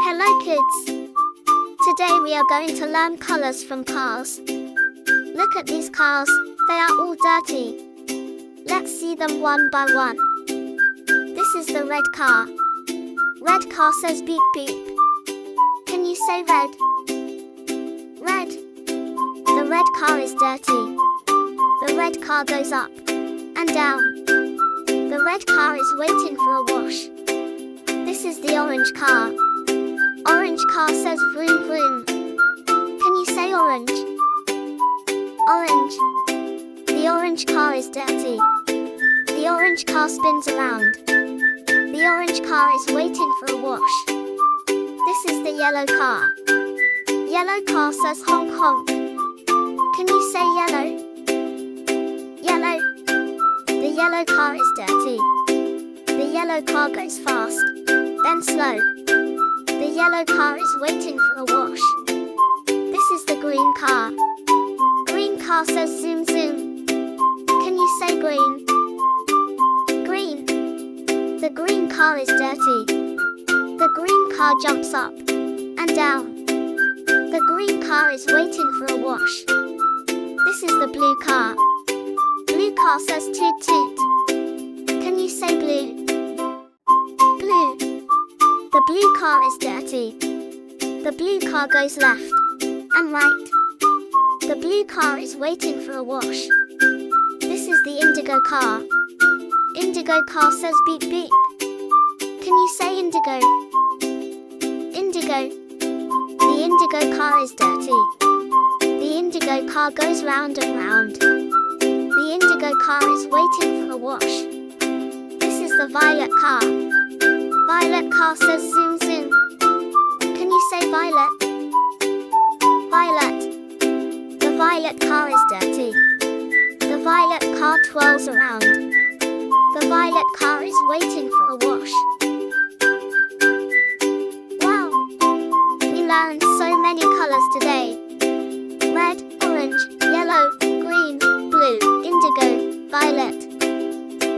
Hello kids! Today we are going to learn colors from cars. Look at these cars, they are all dirty. Let's see them one by one. This is the red car. Red car says beep beep. Can you say red? Red. The red car is dirty. The red car goes up and down. The red car is waiting for a wash. This is the orange car. Orange car says vroom vroom. Can you say orange? Orange. The orange car is dirty. The orange car spins around. The orange car is waiting for a wash. This is the yellow car. Yellow car says honk honk. Can you say yellow? Yellow. The yellow car is dirty. The yellow car goes fast, then slow. The yellow car is waiting for a wash. This is the green car. Green car says zoom zoom. Can you say green? Green. The green car is dirty. The green car jumps up and down. The green car is waiting for a wash. This is the blue car. Blue car says toot toot. Can you say blue? Blue. The blue car is dirty. The blue car goes left and right. The blue car is waiting for a wash. This is the indigo car. Indigo car says beep beep. Can you say indigo? Indigo. The indigo car is dirty. The indigo car goes round and round. The indigo car is waiting for a wash. This is the violet car. Violet car says zoom zoom. Can you say violet? Violet. The violet car is dirty. The violet car twirls around. The violet car is waiting for a wash. Wow! We learned so many colors today. Red, orange, yellow, green, blue, indigo, violet.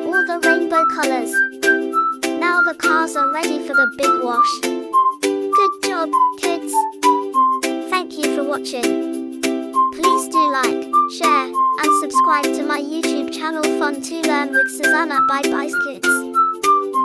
All the rainbow colors. Now the cars are ready for the big wash. Good job, kids! Thank you for watching. Please do like, share, and subscribe to my YouTube channel Fun to Learn with Susanna by Kids.